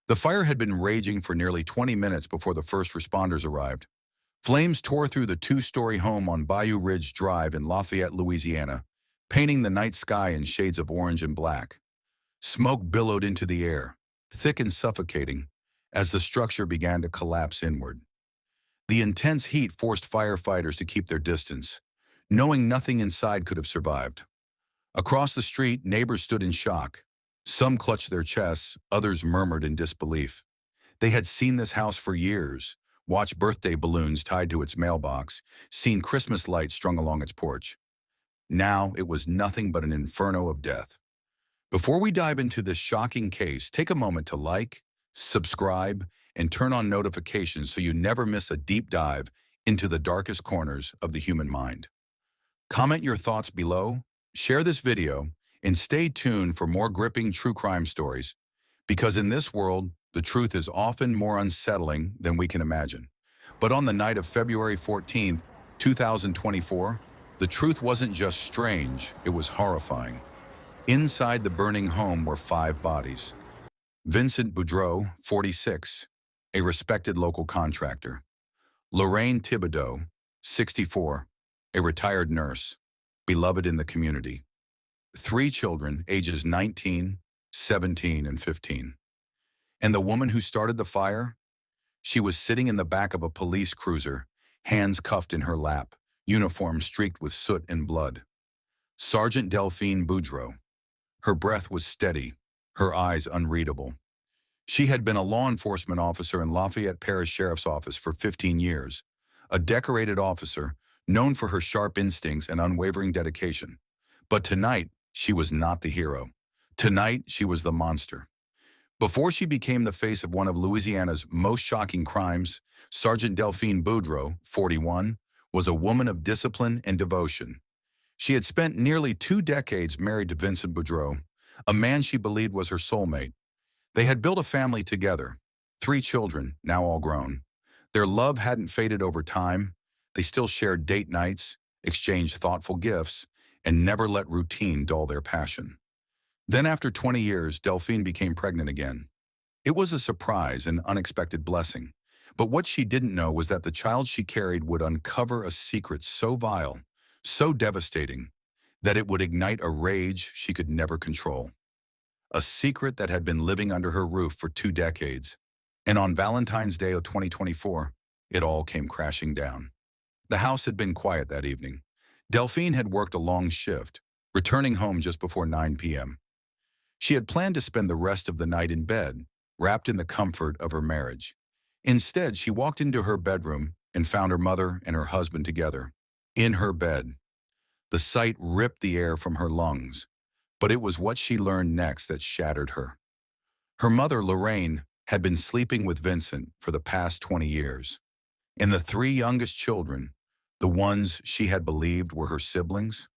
The fire had been raging for nearly 20 minutes before the first responders arrived. Flames tore through the two-story home on Bayou Ridge Drive in Lafayette, Louisiana, painting the night sky in shades of orange and black. Smoke billowed into the air, thick and suffocating, as the structure began to collapse inward. The intense heat forced firefighters to keep their distance, knowing nothing inside could have survived. Across the street, neighbors stood in shock. Some clutched their chests, others murmured in disbelief. They had seen this house for years, watched birthday balloons tied to its mailbox, seen Christmas lights strung along its porch. Now it was nothing but an inferno of death. Before we dive into this shocking case, take a moment to like, subscribe, and turn on notifications so you never miss a deep dive into the darkest corners of the human mind. Comment your thoughts below, share this video, and stay tuned for more gripping true crime stories, because in this world, the truth is often more unsettling than we can imagine. But on the night of February 14th, 2024, the truth wasn't just strange, it was horrifying. Inside the burning home were 5 bodies. Vincent Boudreau, 46, a respected local contractor. Lorraine Thibodeau, 64, a retired nurse, beloved in the community. 3 children, ages 19, 17, and 15. And the woman who started the fire? She was sitting in the back of a police cruiser, hands cuffed in her lap, uniform streaked with soot and blood. Sergeant Delphine Boudreau. Her breath was steady, her eyes unreadable. She had been a law enforcement officer in Lafayette Parish Sheriff's Office for 15 years, a decorated officer known for her sharp instincts and unwavering dedication. But tonight, she was not the hero. Tonight, she was the monster. Before she became the face of one of Louisiana's most shocking crimes, Sergeant Delphine Boudreau, 41, was a woman of discipline and devotion. She had spent nearly 2 decades married to Vincent Boudreau, a man she believed was her soulmate. They had built a family together, 3 children, now all grown. Their love hadn't faded over time. They still shared date nights, exchanged thoughtful gifts, and never let routine dull their passion. Then after 20 years, Delphine became pregnant again. It was a surprise and unexpected blessing. But what she didn't know was that the child she carried would uncover a secret so vile, so devastating, that it would ignite a rage she could never control. A secret that had been living under her roof for 2 decades. And on Valentine's Day of 2024, it all came crashing down. The house had been quiet that evening. Delphine had worked a long shift, returning home just before 9 p.m. She had planned to spend the rest of the night in bed, wrapped in the comfort of her marriage. Instead, she walked into her bedroom and found her mother and her husband together, in her bed. The sight ripped the air from her lungs, but it was what she learned next that shattered her. Her mother, Lorraine, had been sleeping with Vincent for the past 20 years. And the 3 youngest children, the ones she had believed were her siblings,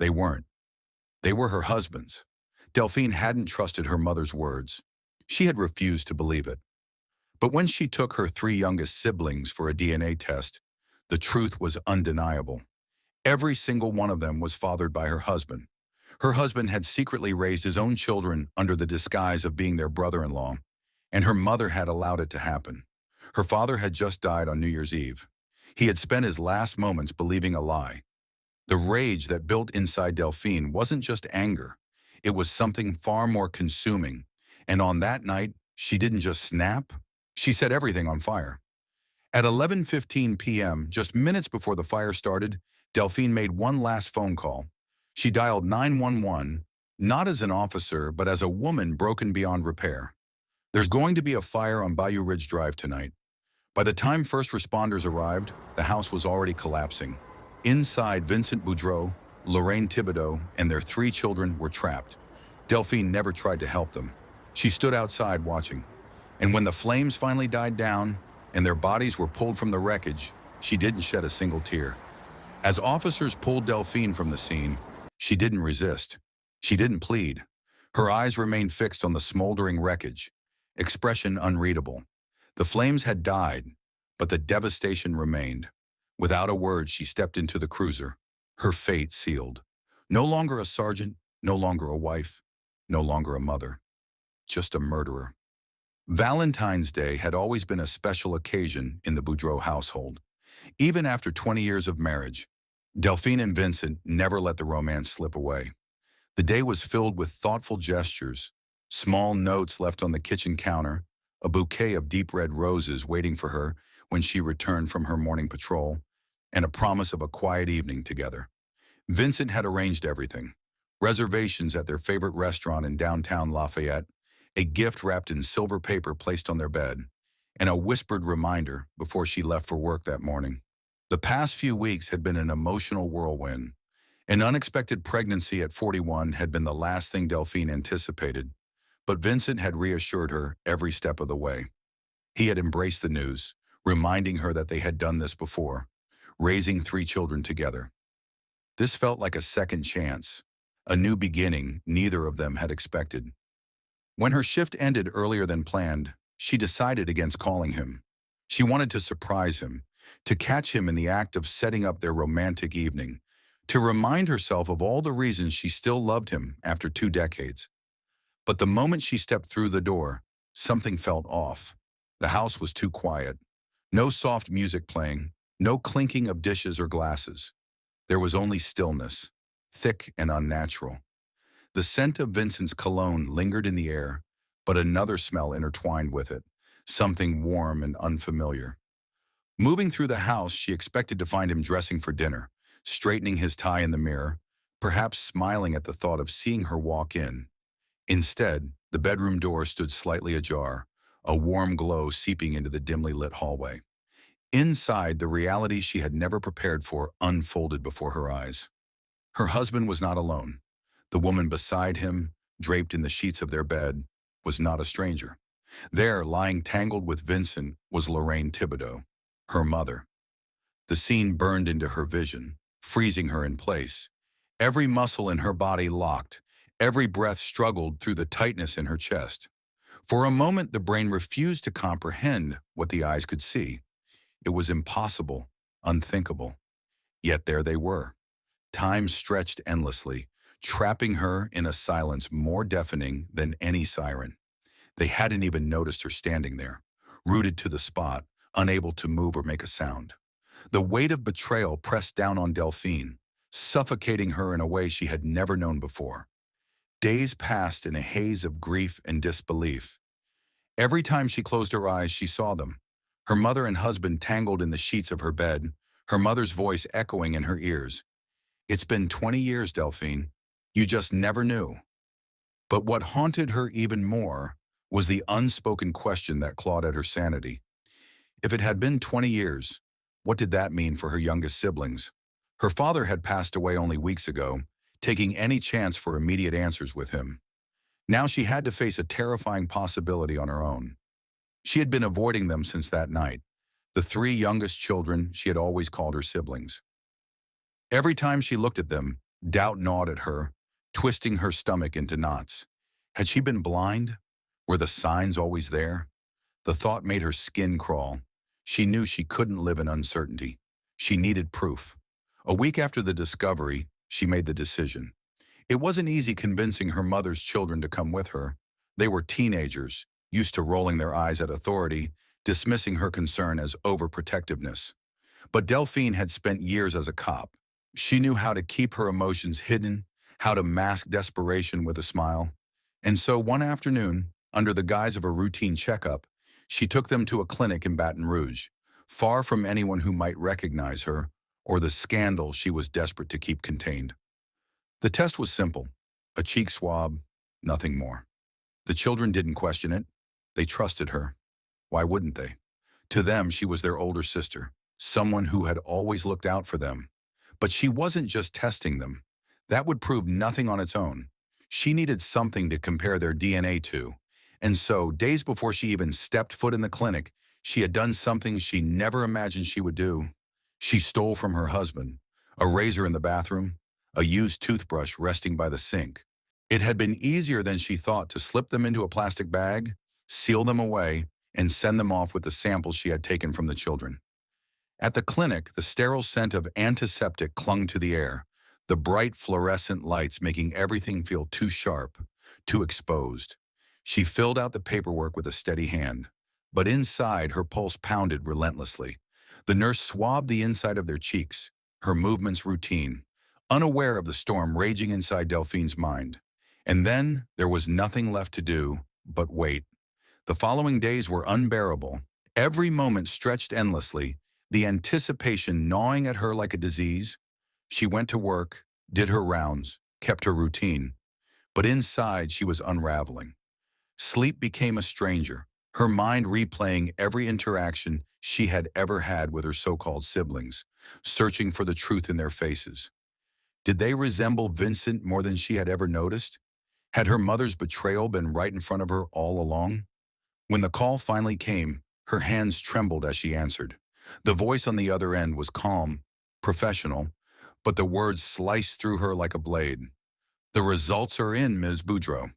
they weren't. They were her husband's. Delphine hadn't trusted her mother's words. She had refused to believe it. But when she took her 3 youngest siblings for a DNA test, the truth was undeniable. Every single one of them was fathered by her husband. Her husband had secretly raised his own children under the disguise of being their brother-in-law, and her mother had allowed it to happen. Her father had just died on New Year's Eve. He had spent his last moments believing a lie. The rage that built inside Delphine wasn't just anger. It was something far more consuming. And on that night, she didn't just snap, she set everything on fire. At 11:15 p.m., just minutes before the fire started, Delphine made one last phone call. She dialed 911, not as an officer, but as a woman broken beyond repair. There's going to be a fire on Bayou Ridge Drive tonight. By the time first responders arrived, the house was already collapsing. Inside, Vincent Boudreau, Lorraine Thibodeau, and their 3 children were trapped. Delphine never tried to help them. She stood outside watching. And when the flames finally died down and their bodies were pulled from the wreckage, she didn't shed a single tear. As officers pulled Delphine from the scene, she didn't resist. She didn't plead. Her eyes remained fixed on the smoldering wreckage, expression unreadable. The flames had died, but the devastation remained. Without a word, she stepped into the cruiser, her fate sealed. No longer a sergeant, no longer a wife, no longer a mother, just a murderer. Valentine's Day had always been a special occasion in the Boudreaux household. Even after 20 years of marriage, Delphine and Vincent never let the romance slip away. The day was filled with thoughtful gestures, small notes left on the kitchen counter, a bouquet of deep red roses waiting for her when she returned from her morning patrol, and a promise of a quiet evening together. Vincent had arranged everything. Reservations at their favorite restaurant in downtown Lafayette, a gift wrapped in silver paper placed on their bed, and a whispered reminder before she left for work that morning. The past few weeks had been an emotional whirlwind. An unexpected pregnancy at 41 had been the last thing Delphine anticipated, but Vincent had reassured her every step of the way. He had embraced the news, reminding her that they had done this before, raising 3 children together. This felt like a second chance, a new beginning neither of them had expected. When her shift ended earlier than planned, she decided against calling him. She wanted to surprise him, to catch him in the act of setting up their romantic evening, to remind herself of all the reasons she still loved him after 2 decades. But the moment she stepped through the door, something felt off. The house was too quiet. No soft music playing, no clinking of dishes or glasses. There was only stillness, thick and unnatural. The scent of Vincent's cologne lingered in the air, but another smell intertwined with it, something warm and unfamiliar. Moving through the house, she expected to find him dressing for dinner, straightening his tie in the mirror, perhaps smiling at the thought of seeing her walk in. Instead, the bedroom door stood slightly ajar, a warm glow seeping into the dimly lit hallway. Inside, the reality she had never prepared for unfolded before her eyes. Her husband was not alone. The woman beside him, draped in the sheets of their bed, was not a stranger. There, lying tangled with Vincent, was Lorraine Thibodeau, her mother. The scene burned into her vision, freezing her in place. Every muscle in her body locked, every breath struggled through the tightness in her chest. For a moment, the brain refused to comprehend what the eyes could see. It was impossible, unthinkable. Yet there they were. Time stretched endlessly, trapping her in a silence more deafening than any siren. They hadn't even noticed her standing there, rooted to the spot, unable to move or make a sound. The weight of betrayal pressed down on Delphine, suffocating her in a way she had never known before. Days passed in a haze of grief and disbelief. Every time she closed her eyes, she saw them. Her mother and husband tangled in the sheets of her bed, her mother's voice echoing in her ears. "It's been 20 years, Delphine. You just never knew." But what haunted her even more was the unspoken question that clawed at her sanity. If it had been 20 years, what did that mean for her youngest siblings? Her father had passed away only weeks ago, taking any chance for immediate answers with him. Now she had to face a terrifying possibility on her own. She had been avoiding them since that night, the 3 youngest children she had always called her siblings. Every time she looked at them, doubt gnawed at her, twisting her stomach into knots. Had she been blind? Were the signs always there? The thought made her skin crawl. She knew she couldn't live in uncertainty. She needed proof. A week after the discovery, she made the decision. It wasn't easy convincing her mother's children to come with her. They were teenagers, used to rolling their eyes at authority, dismissing her concern as overprotectiveness. But Delphine had spent years as a cop. She knew how to keep her emotions hidden, how to mask desperation with a smile. And so one afternoon, under the guise of a routine checkup, she took them to a clinic in Baton Rouge, far from anyone who might recognize her or the scandal she was desperate to keep contained. The test was simple, a cheek swab, nothing more. The children didn't question it. They trusted her. Why wouldn't they? To them, she was their older sister, someone who had always looked out for them. But she wasn't just testing them. That would prove nothing on its own. She needed something to compare their DNA to. And so, days before she even stepped foot in the clinic, she had done something she never imagined she would do. She stole from her husband a razor in the bathroom, a used toothbrush resting by the sink. It had been easier than she thought to slip them into a plastic bag, seal them away, and send them off with the samples she had taken from the children. At the clinic, the sterile scent of antiseptic clung to the air, the bright fluorescent lights making everything feel too sharp, too exposed. She filled out the paperwork with a steady hand, but inside her pulse pounded relentlessly. The nurse swabbed the inside of their cheeks, her movements routine, unaware of the storm raging inside Delphine's mind. And then there was nothing left to do but wait. The following days were unbearable. Every moment stretched endlessly, the anticipation gnawing at her like a disease. She went to work, did her rounds, kept her routine, but inside she was unraveling. Sleep became a stranger, her mind replaying every interaction she had ever had with her so-called siblings, searching for the truth in their faces. Did they resemble Vincent more than she had ever noticed? Had her mother's betrayal been right in front of her all along? When the call finally came, her hands trembled as she answered. The voice on the other end was calm, professional, but the words sliced through her like a blade. The results are in, Ms. Boudreau.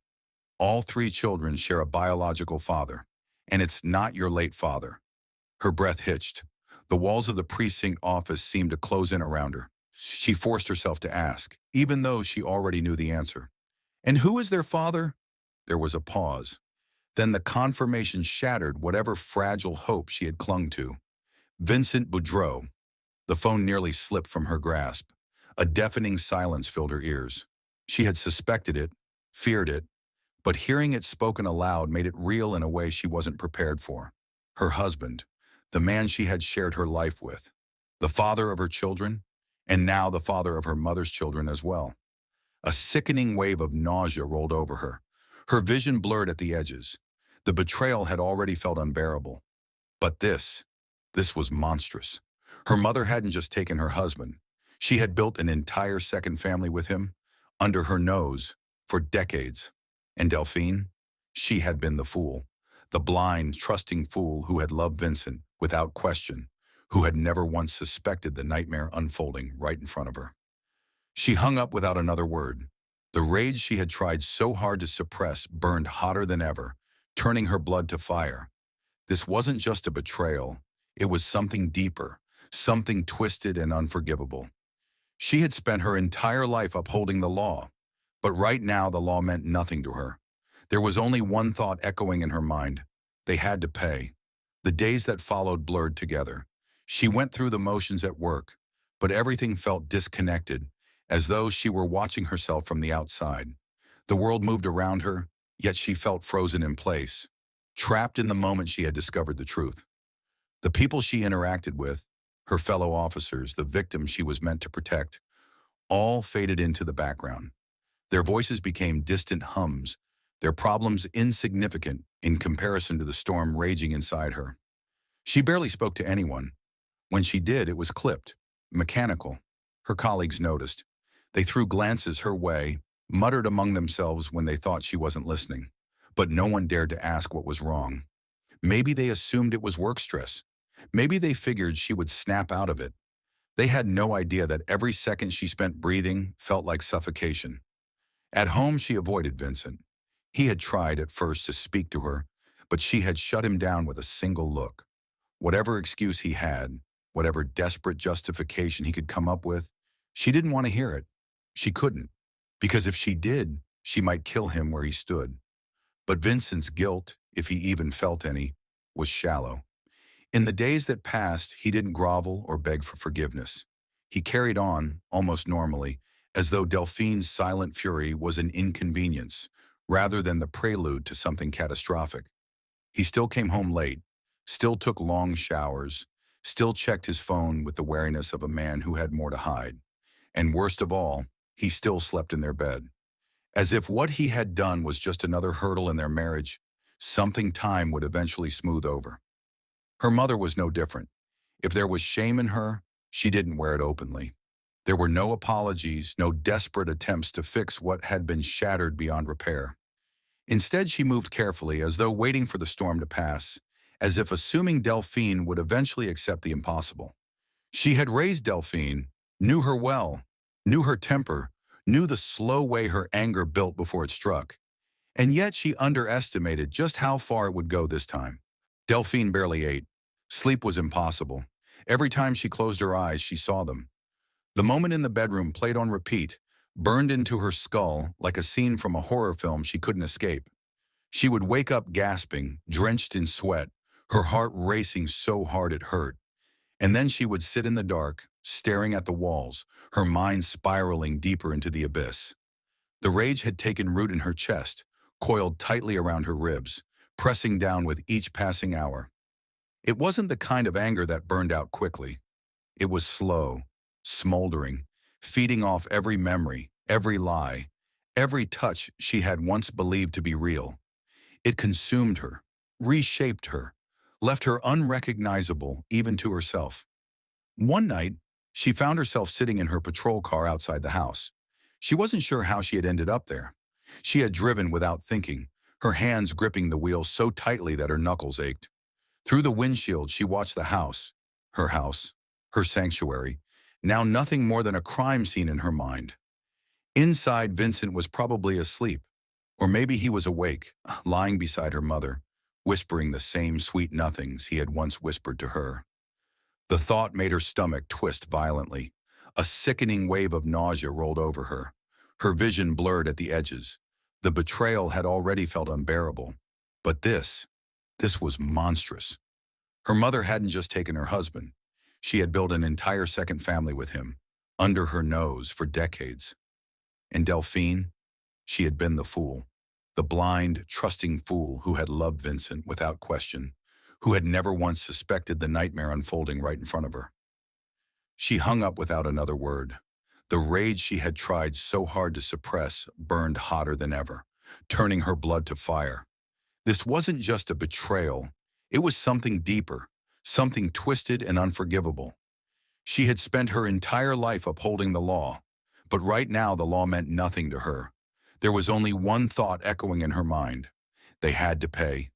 All three children share a biological father, and it's not your late father. Her breath hitched. The walls of the precinct office seemed to close in around her. She forced herself to ask, even though she already knew the answer. And who is their father? There was a pause. Then the confirmation shattered whatever fragile hope she had clung to. Vincent Boudreau. The phone nearly slipped from her grasp. A deafening silence filled her ears. She had suspected it, feared it, but hearing it spoken aloud made it real in a way she wasn't prepared for. Her husband, the man she had shared her life with, the father of her children, and now the father of her mother's children as well. A sickening wave of nausea rolled over her. Her vision blurred at the edges. The betrayal had already felt unbearable. But this was monstrous. Her mother hadn't just taken her husband. She had built an entire second family with him, under her nose, for decades. And Delphine? She had been the fool. The blind, trusting fool who had loved Vincent without question, who had never once suspected the nightmare unfolding right in front of her. She hung up without another word. The rage she had tried so hard to suppress burned hotter than ever, turning her blood to fire. This wasn't just a betrayal. It was something deeper, something twisted and unforgivable. She had spent her entire life upholding the law, but right now the law meant nothing to her. There was only one thought echoing in her mind. They had to pay. The days that followed blurred together. She went through the motions at work, but everything felt disconnected, as though she were watching herself from the outside. The world moved around her, yet she felt frozen in place, trapped in the moment she had discovered the truth. The people she interacted with, her fellow officers, the victims she was meant to protect, all faded into the background. Their voices became distant hums, their problems insignificant in comparison to the storm raging inside her. She barely spoke to anyone. When she did, it was clipped, mechanical. Her colleagues noticed. They threw glances her way, muttered among themselves when they thought she wasn't listening. But no one dared to ask what was wrong. Maybe they assumed it was work stress. Maybe they figured she would snap out of it. They had no idea that every second she spent breathing felt like suffocation. At home, she avoided Vincent. He had tried at first to speak to her, but she had shut him down with a single look. Whatever excuse he had, whatever desperate justification he could come up with, she didn't want to hear it. She couldn't, because if she did, she might kill him where he stood. But Vincent's guilt, if he even felt any, was shallow. In the days that passed, he didn't grovel or beg for forgiveness. He carried on, almost normally, as though Delphine's silent fury was an inconvenience, rather than the prelude to something catastrophic. He still came home late, still took long showers, still checked his phone with the wariness of a man who had more to hide. And worst of all, he still slept in their bed. As if what he had done was just another hurdle in their marriage, something time would eventually smooth over. Her mother was no different. If there was shame in her, she didn't wear it openly. There were no apologies, no desperate attempts to fix what had been shattered beyond repair. Instead, she moved carefully, as though waiting for the storm to pass, as if assuming Delphine would eventually accept the impossible. She had raised Delphine, knew her well, knew her temper, knew the slow way her anger built before it struck. And yet she underestimated just how far it would go this time. Delphine barely ate. Sleep was impossible. Every time she closed her eyes, she saw them. The moment in the bedroom played on repeat, burned into her skull like a scene from a horror film she couldn't escape. She would wake up gasping, drenched in sweat, her heart racing so hard it hurt. And then she would sit in the dark, staring at the walls, her mind spiraling deeper into the abyss. The rage had taken root in her chest, coiled tightly around her ribs, pressing down with each passing hour. It wasn't the kind of anger that burned out quickly. It was slow, smoldering, feeding off every memory, every lie, every touch she had once believed to be real. It consumed her, reshaped her, left her unrecognizable even to herself. One night, she found herself sitting in her patrol car outside the house. She wasn't sure how she had ended up there. She had driven without thinking, her hands gripping the wheel so tightly that her knuckles ached. Through the windshield, she watched the house, her sanctuary, now nothing more than a crime scene in her mind. Inside, Vincent was probably asleep, or maybe he was awake, lying beside her mother, whispering the same sweet nothings he had once whispered to her. The thought made her stomach twist violently. A sickening wave of nausea rolled over her. Her vision blurred at the edges. The betrayal had already felt unbearable. But this was monstrous. Her mother hadn't just taken her husband. She had built an entire second family with him, under her nose for decades. And Delphine, she had been the fool. The blind, trusting fool who had loved Vincent without question, who had never once suspected the nightmare unfolding right in front of her. She hung up without another word. The rage she had tried so hard to suppress burned hotter than ever, turning her blood to fire. This wasn't just a betrayal. It was something deeper, something twisted and unforgivable. She had spent her entire life upholding the law, but right now the law meant nothing to her. There was only one thought echoing in her mind. They had to pay.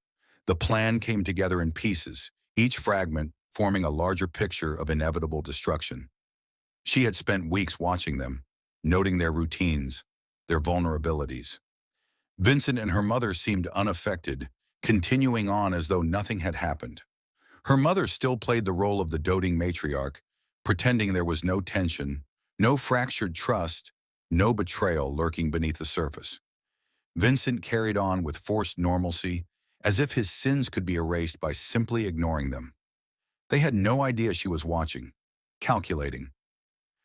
The plan came together in pieces, each fragment forming a larger picture of inevitable destruction. She had spent weeks watching them, noting their routines, their vulnerabilities. Vincent and her mother seemed unaffected, continuing on as though nothing had happened. Her mother still played the role of the doting matriarch, pretending there was no tension, no fractured trust, no betrayal lurking beneath the surface. Vincent carried on with forced normalcy, as if his sins could be erased by simply ignoring them. They had no idea she was watching, calculating.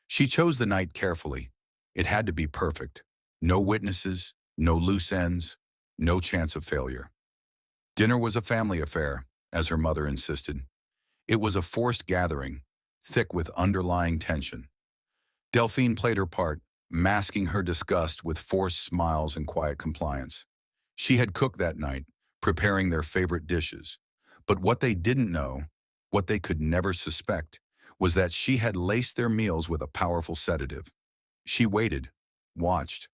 She chose the night carefully. It had to be perfect. No witnesses, no loose ends, no chance of failure. Dinner was a family affair, as her mother insisted. It was a forced gathering, thick with underlying tension. Delphine played her part, masking her disgust with forced smiles and quiet compliance. She had cooked that night, preparing their favorite dishes. But what they didn't know, what they could never suspect, was that she had laced their meals with a powerful sedative. She waited, watched.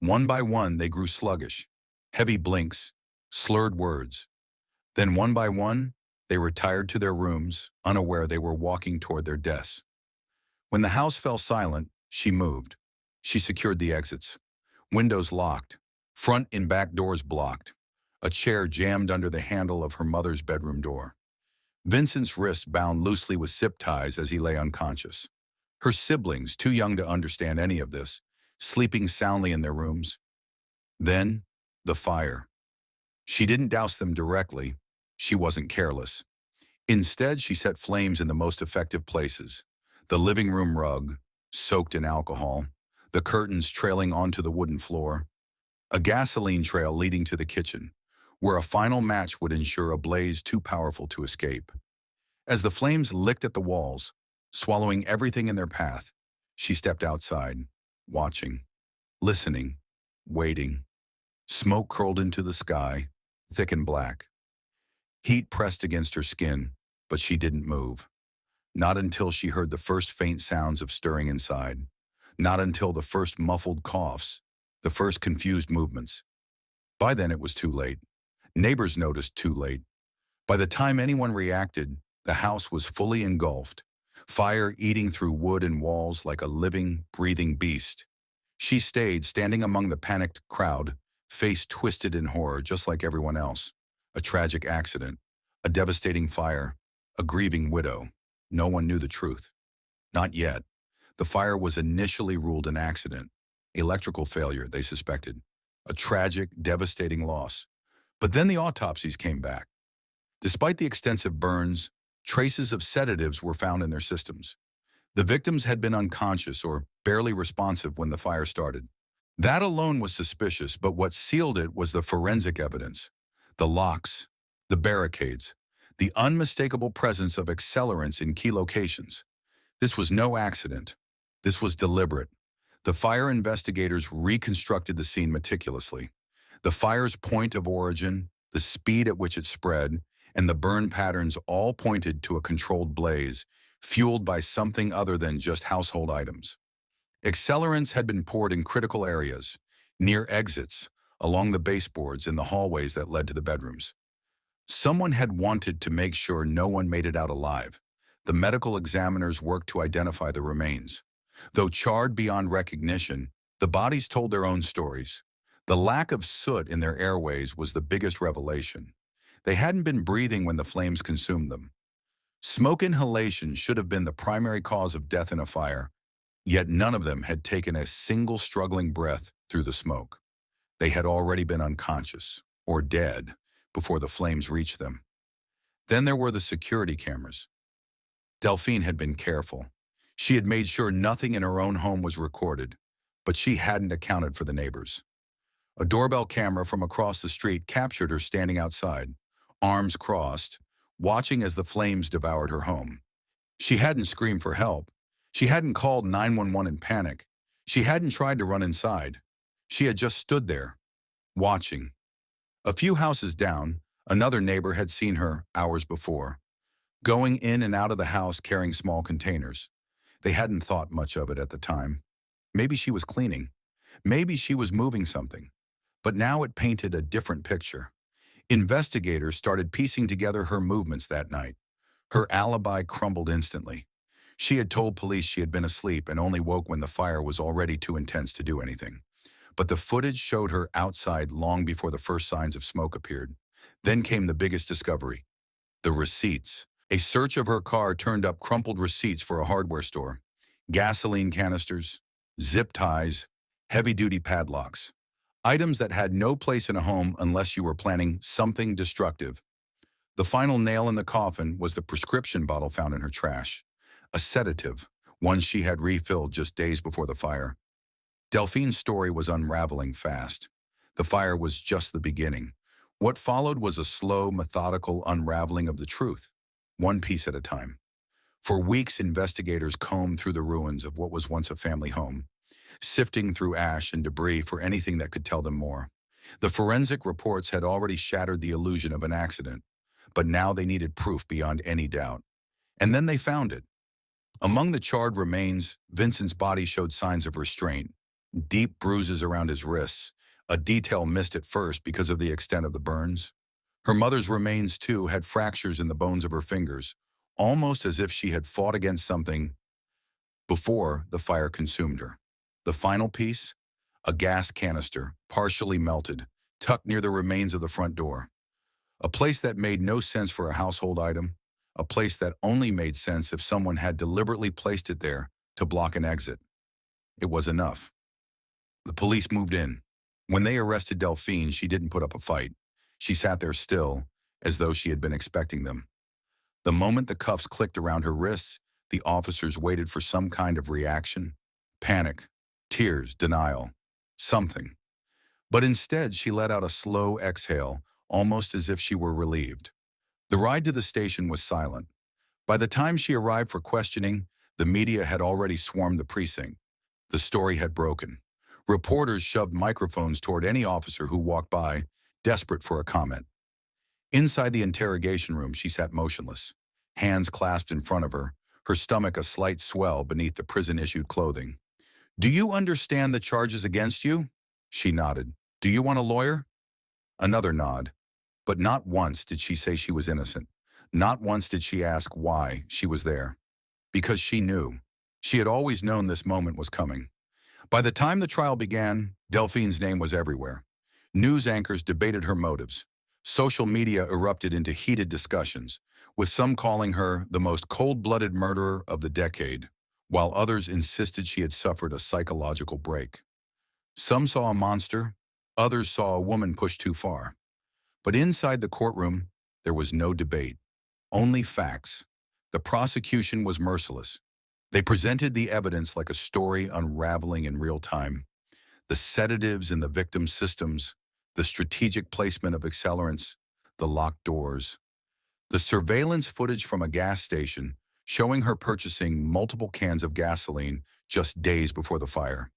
One by one, they grew sluggish. Heavy blinks, slurred words. Then one by one, they retired to their rooms, unaware they were walking toward their desks. When the house fell silent, she moved. She secured the exits. Windows locked, front and back doors blocked. A chair jammed under the handle of her mother's bedroom door. Vincent's wrists bound loosely with zip ties as he lay unconscious. Her siblings, too young to understand any of this, sleeping soundly in their rooms. Then, the fire. She didn't douse them directly. She wasn't careless. Instead, she set flames in the most effective places. The living room rug, soaked in alcohol, the curtains trailing onto the wooden floor, a gasoline trail leading to the kitchen, where a final match would ensure a blaze too powerful to escape. As the flames licked at the walls, swallowing everything in their path, she stepped outside, watching, listening, waiting. Smoke curled into the sky, thick and black. Heat pressed against her skin, but she didn't move. Not until she heard the first faint sounds of stirring inside. Not until the first muffled coughs, the first confused movements. By then it was too late. Neighbors noticed too late. By the time anyone reacted, the house was fully engulfed, fire eating through wood and walls like a living, breathing beast. She stayed, standing among the panicked crowd, face twisted in horror just like everyone else. A tragic accident, a devastating fire, a grieving widow. No one knew the truth. Not yet. The fire was initially ruled an accident. Electrical failure, they suspected. A tragic, devastating loss. But then the autopsies came back. Despite the extensive burns, traces of sedatives were found in their systems. The victims had been unconscious or barely responsive when the fire started. That alone was suspicious, but what sealed it was the forensic evidence. The locks, the barricades, the unmistakable presence of accelerants in key locations. This was no accident. This was deliberate. The fire investigators reconstructed the scene meticulously. The fire's point of origin, the speed at which it spread, and the burn patterns all pointed to a controlled blaze, fueled by something other than just household items. Accelerants had been poured in critical areas, near exits, along the baseboards in the hallways that led to the bedrooms. Someone had wanted to make sure no one made it out alive. The medical examiners worked to identify the remains. Though charred beyond recognition, the bodies told their own stories. The lack of soot in their airways was the biggest revelation. They hadn't been breathing when the flames consumed them. Smoke inhalation should have been the primary cause of death in a fire, yet none of them had taken a single struggling breath through the smoke. They had already been unconscious, or dead, before the flames reached them. Then there were the security cameras. Delphine had been careful. She had made sure nothing in her own home was recorded, but she hadn't accounted for the neighbors. A doorbell camera from across the street captured her standing outside, arms crossed, watching as the flames devoured her home. She hadn't screamed for help. She hadn't called 911 in panic. She hadn't tried to run inside. She had just stood there, watching. A few houses down, another neighbor had seen her hours before, going in and out of the house carrying small containers. They hadn't thought much of it at the time. Maybe she was cleaning. Maybe she was moving something. But now it painted a different picture. Investigators started piecing together her movements that night. Her alibi crumbled instantly. She had told police she had been asleep and only woke when the fire was already too intense to do anything. But the footage showed her outside long before the first signs of smoke appeared. Then came the biggest discovery: the receipts. A search of her car turned up crumpled receipts for a hardware store, gasoline canisters, zip ties, heavy-duty padlocks. Items that had no place in a home unless you were planning something destructive. The final nail in the coffin was the prescription bottle found in her trash. A sedative, one she had refilled just days before the fire. Delphine's story was unraveling fast. The fire was just the beginning. What followed was a slow, methodical unraveling of the truth, one piece at a time. For weeks, investigators combed through the ruins of what was once a family home, sifting through ash and debris for anything that could tell them more. The forensic reports had already shattered the illusion of an accident, but now they needed proof beyond any doubt. And then they found it. Among the charred remains, Vincent's body showed signs of restraint, deep bruises around his wrists, a detail missed at first because of the extent of the burns. Her mother's remains, too, had fractures in the bones of her fingers, almost as if she had fought against something before the fire consumed her. The final piece? A gas canister, partially melted, tucked near the remains of the front door. A place that made no sense for a household item, a place that only made sense if someone had deliberately placed it there to block an exit. It was enough. The police moved in. When they arrested Delphine, she didn't put up a fight. She sat there still, as though she had been expecting them. The moment the cuffs clicked around her wrists, the officers waited for some kind of reaction. Panic, tears, denial, something. But instead, she let out a slow exhale, almost as if she were relieved. The ride to the station was silent. By the time she arrived for questioning, the media had already swarmed the precinct. The story had broken. Reporters shoved microphones toward any officer who walked by, desperate for a comment. Inside the interrogation room, she sat motionless, hands clasped in front of her stomach a slight swell beneath the prison-issued clothing. "Do you understand the charges against you?" She nodded. "Do you want a lawyer?" Another nod. But not once did she say she was innocent. Not once did she ask why she was there. Because she knew. She had always known this moment was coming. By the time the trial began, Delphine's name was everywhere. News anchors debated her motives. Social media erupted into heated discussions, with some calling her the most cold-blooded murderer of the decade, while others insisted she had suffered a psychological break. Some saw a monster, others saw a woman pushed too far. But inside the courtroom, there was no debate, only facts. The prosecution was merciless. They presented the evidence like a story unraveling in real time. The sedatives in the victim's systems, the strategic placement of accelerants, the locked doors, the surveillance footage from a gas station showing her purchasing multiple cans of gasoline just days before the fire.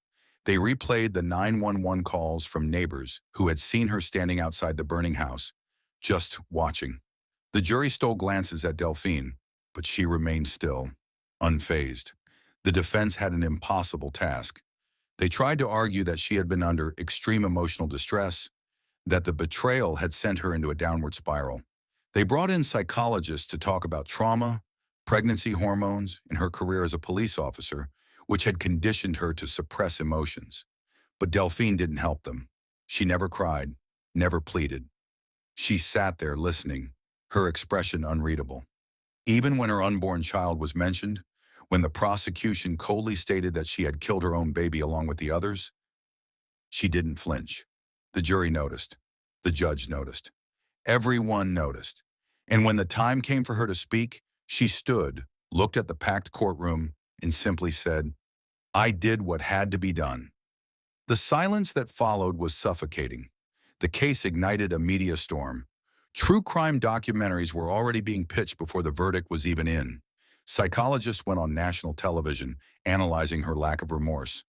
They replayed the 911 calls from neighbors who had seen her standing outside the burning house, just watching. The jury stole glances at Delphine, but she remained still, unfazed. The defense had an impossible task. They tried to argue that she had been under extreme emotional distress, that the betrayal had sent her into a downward spiral. They brought in psychologists to talk about trauma, pregnancy hormones, and her career as a police officer, which had conditioned her to suppress emotions. But Delphine didn't help them. She never cried, never pleaded. She sat there listening, her expression unreadable. Even when her unborn child was mentioned, when the prosecution coldly stated that she had killed her own baby along with the others, she didn't flinch. The jury noticed. The judge noticed. Everyone noticed. And when the time came for her to speak, she stood, looked at the packed courtroom, and simply said, "I did what had to be done." The silence that followed was suffocating. The case ignited a media storm. True crime documentaries were already being pitched before the verdict was even in. Psychologists went on national television, analyzing her lack of remorse.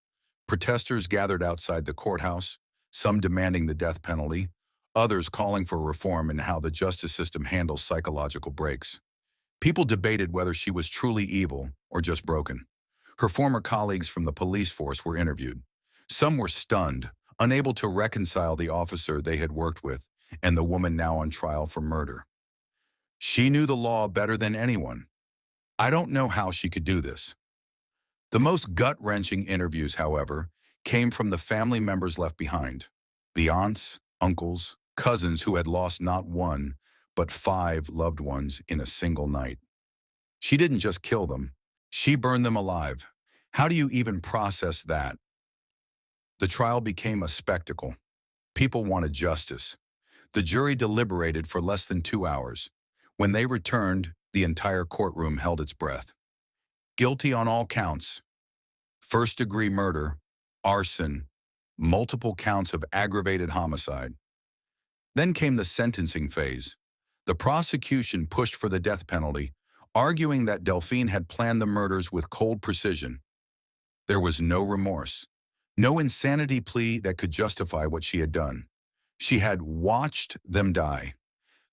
Protesters gathered outside the courthouse, some demanding the death penalty, others calling for reform in how the justice system handles psychological breaks. People debated whether she was truly evil or just broken. Her former colleagues from the police force were interviewed. Some were stunned, unable to reconcile the officer they had worked with and the woman now on trial for murder. She knew the law better than anyone. "I don't know how she could do this." The most gut-wrenching interviews, however, came from the family members left behind. The aunts, uncles, cousins who had lost not one, but 5 loved ones in a single night. She didn't just kill them, she burned them alive. How do you even process that? The trial became a spectacle. People wanted justice. The jury deliberated for less than 2 hours. When they returned, the entire courtroom held its breath. Guilty on all counts: first-degree murder, arson, multiple counts of aggravated homicide. Then came the sentencing phase. The prosecution pushed for the death penalty, arguing that Delphine had planned the murders with cold precision. There was no remorse, no insanity plea that could justify what she had done. She had watched them die.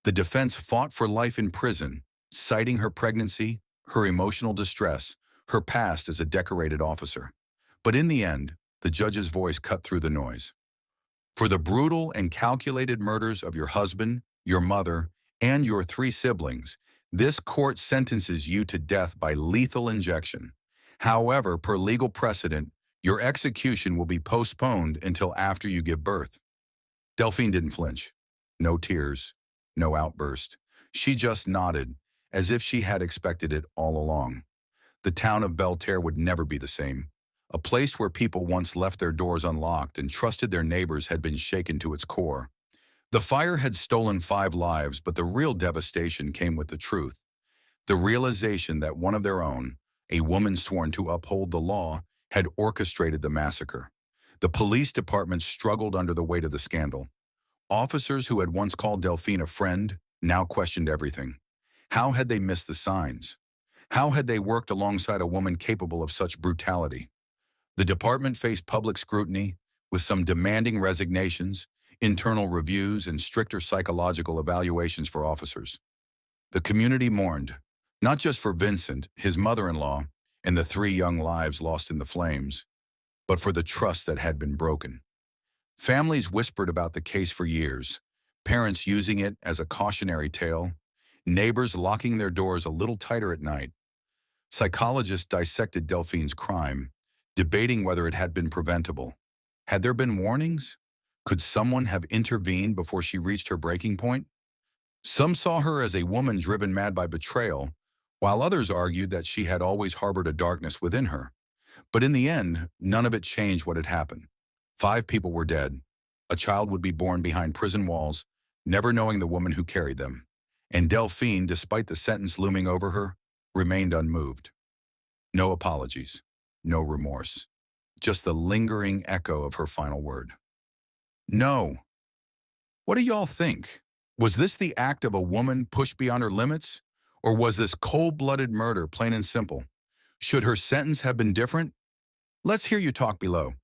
The defense fought for life in prison, citing her pregnancy, her emotional distress, her past as a decorated officer. But in the end, the judge's voice cut through the noise. "For the brutal and calculated murders of your husband, your mother, and your 3 siblings, this court sentences you to death by lethal injection. However, per legal precedent, your execution will be postponed until after you give birth." Delphine didn't flinch. No tears, no outburst. She just nodded, as if she had expected it all along. The town of Belterre would never be the same. A place where people once left their doors unlocked and trusted their neighbors had been shaken to its core. The fire had stolen 5 lives, but the real devastation came with the truth. The realization that one of their own, a woman sworn to uphold the law, had orchestrated the massacre. The police department struggled under the weight of the scandal. Officers who had once called Delphine a friend now questioned everything. How had they missed the signs? How had they worked alongside a woman capable of such brutality? The department faced public scrutiny, with some demanding resignations, internal reviews, and stricter psychological evaluations for officers. The community mourned, not just for Vincent, his mother-in-law, and the 3 young lives lost in the flames, but for the trust that had been broken. Families whispered about the case for years, parents using it as a cautionary tale, neighbors locking their doors a little tighter at night. Psychologists dissected Delphine's crime, debating whether it had been preventable. Had there been warnings? Could someone have intervened before she reached her breaking point? Some saw her as a woman driven mad by betrayal, while others argued that she had always harbored a darkness within her. But in the end, none of it changed what had happened. 5 people were dead. A child would be born behind prison walls, never knowing the woman who carried them. And Delphine, despite the sentence looming over her, remained unmoved. No apologies, no remorse, just the lingering echo of her final word. No. What do y'all think? Was this the act of a woman pushed beyond her limits? Or was this cold-blooded murder, plain and simple? Should her sentence have been different? Let's hear you talk below.